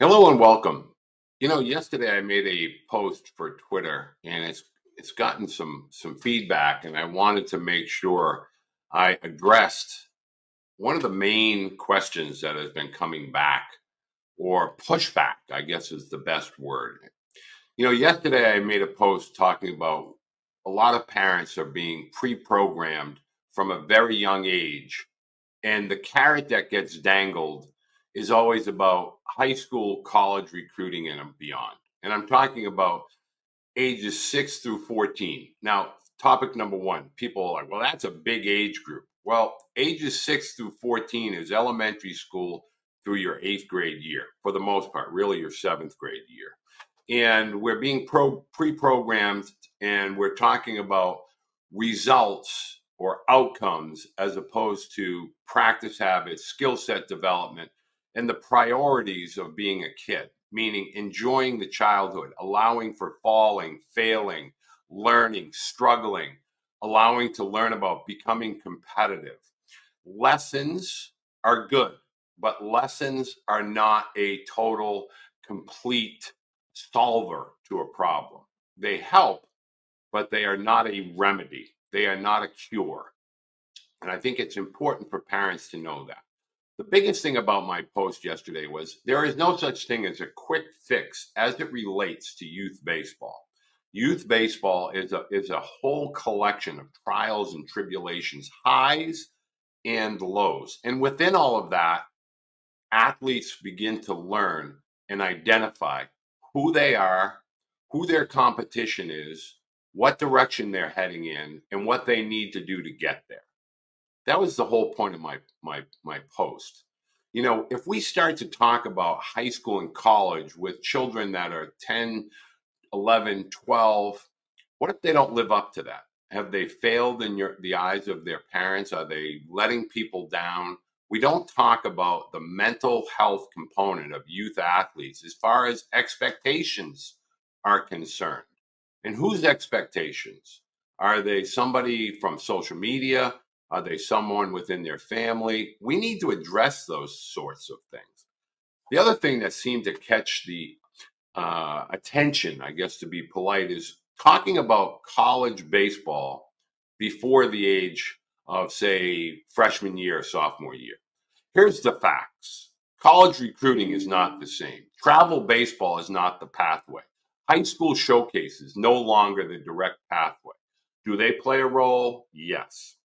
Hello and welcome. Yesterday I made a post for Twitter and it's gotten some feedback, and I wanted to make sure I addressed one of the main questions that has been coming back, or pushback, I guess is the best word. Yesterday I made a post talking about a lot of parents are being pre-programmed from a very young age, and the carrot that gets dangled is always about high school, college recruiting, and beyond. And I'm talking about ages 6 through 14. Now, topic number one, people are like, well, that's a big age group. Well, ages 6 through 14 is elementary school through your eighth grade year, for the most part, really your seventh grade year. And we're being pre-programmed, and we're talking about results or outcomes as opposed to practice habits, skill set development, and the priorities of being a kid, meaning enjoying the childhood, allowing for falling, failing, learning, struggling, allowing to learn about becoming competitive. Lessons are good, but lessons are not a total, complete solver to a problem. They help, but they are not a remedy. They are not a cure. And I think it's important for parents to know that. The biggest thing about my post yesterday was there is no such thing as a quick fix as it relates to youth baseball. Youth baseball is a whole collection of trials and tribulations, highs and lows. And within all of that, athletes begin to learn and identify who they are, who their competition is, what direction they're heading in, and what they need to do to get there. That was the whole point of my post. If we start to talk about high school and college with children that are 10, 11, 12, what if they don't live up to that? Have they failed in the eyes of their parents? Are they letting people down? We don't talk about the mental health component of youth athletes as far as expectations are concerned. And whose expectations? Are they somebody from social media? Are they someone within their family? We need to address those sorts of things. The other thing that seemed to catch the attention, I guess to be polite, is talking about college baseball before the age of, say, freshman year or sophomore year. Here's the facts. College recruiting is not the same. Travel baseball is not the pathway. High school showcase is no longer the direct pathway. Do they play a role? Yes.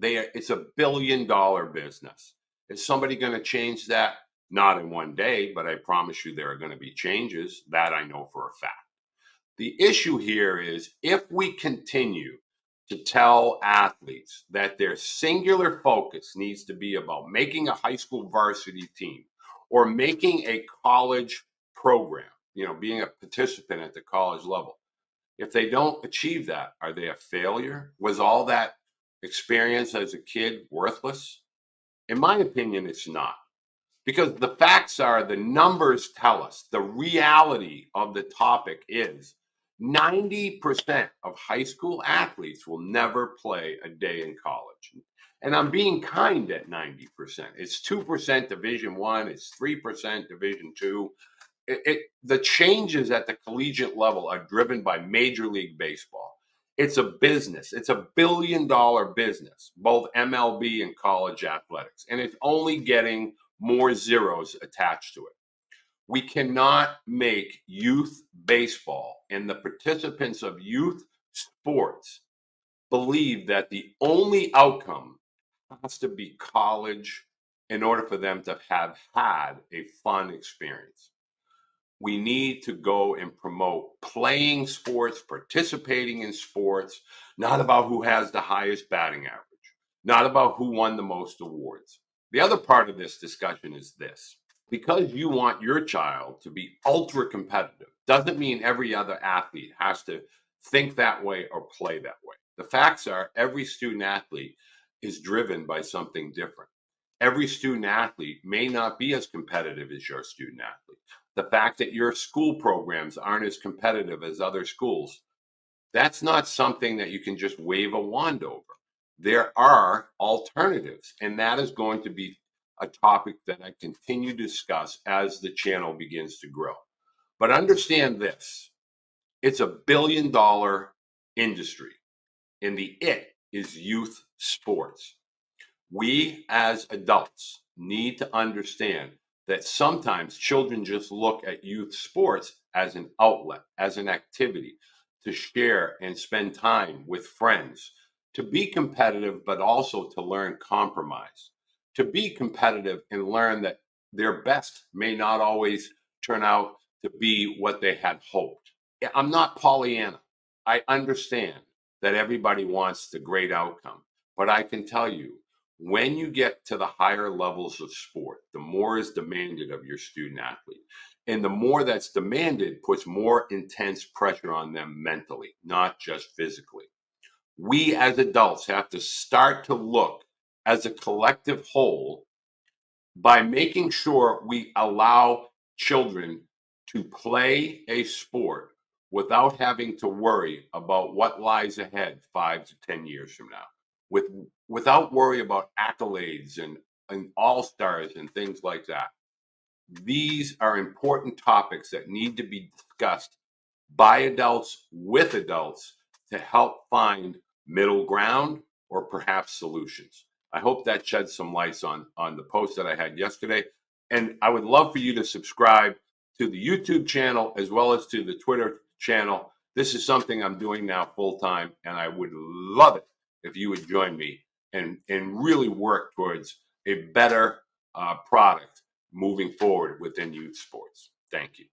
It's a billion-dollar business. Is somebody going to change that? Not in one day, but I promise you there are going to be changes. That I know for a fact. The issue here is if we continue to tell athletes that their singular focus needs to be about making a high school varsity team or making a college program, being a participant at the college level. If they don't achieve that, are they a failure? Was all that experience as a kid worthless? In my opinion, it's not. Because the facts are, the numbers tell us, the reality of the topic is 90% of high school athletes will never play a day in college. And I'm being kind at 90%. It's 2% Division I, it's 3% Division II. The changes at the collegiate level are driven by Major League Baseball. It's a business. It's a billion-dollar business, both MLB and college athletics. And it's only getting more zeros attached to it. We cannot make youth baseball and the participants of youth sports believe that the only outcome has to be college in order for them to have had a fun experience. We need to go and promote playing sports, participating in sports, not about who has the highest batting average, not about who won the most awards. The other part of this discussion is this. Because you want your child to be ultra competitive doesn't mean every other athlete has to think that way or play that way. The facts are every student athlete is driven by something different. Every student athlete may not be as competitive as your student athlete. The fact that your school programs aren't as competitive as other schools, that's not something that you can just wave a wand over. There are alternatives, and that is going to be a topic that I continue to discuss as the channel begins to grow. But understand this, it's a billion-dollar industry, and the it is youth sports. We as adults need to understand that sometimes children just look at youth sports as an outlet, as an activity to share and spend time with friends, to be competitive, but also to learn compromise, to be competitive and learn that their best may not always turn out to be what they had hoped. I'm not Pollyanna. I understand that everybody wants the great outcome, but I can tell you, when you get to the higher levels of sport, the more is demanded of your student athlete. And the more that's demanded puts more intense pressure on them mentally, not just physically. We as adults have to start to look as a collective whole by making sure we allow children to play a sport without having to worry about what lies ahead 5 to 10 years from now, without worry about accolades and all-stars and things like that. These are important topics that need to be discussed by adults with adults to help find middle ground or perhaps solutions. I hope that sheds some lights on the post that I had yesterday. And I would love for you to subscribe to the YouTube channel as well as to the Twitter channel. This is something I'm doing now full time, and I would love it if you would join me and really work towards a better product moving forward within youth sports. Thank you.